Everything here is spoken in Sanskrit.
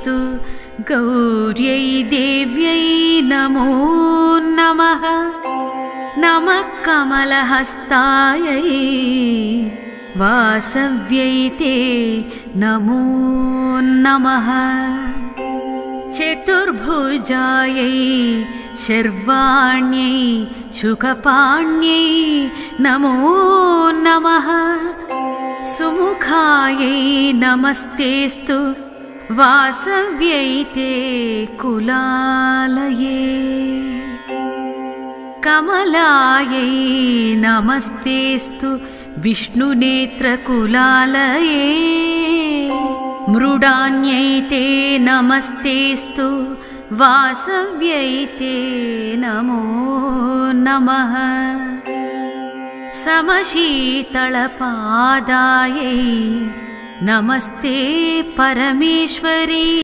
नमस्तेऽस्तु गौर्यै देव्यै नमो नमः नमः कमलहस्तायै वासव्यै ते नमो नमः चतुर्भुजायै शर्वाण्यै शुकपाण्यै नमो नमः सुमुखायै नमस्तेऽस्तु वासव्यै ते कुलालये कमलायै नमस्तेऽस्तु विष्णुनेत्रकुलालये मृडान्यै ते नमस्तेऽस्तु वासव्यै ते नमो नमः समशीतलपादायै नमस्ते परमेश्वरी।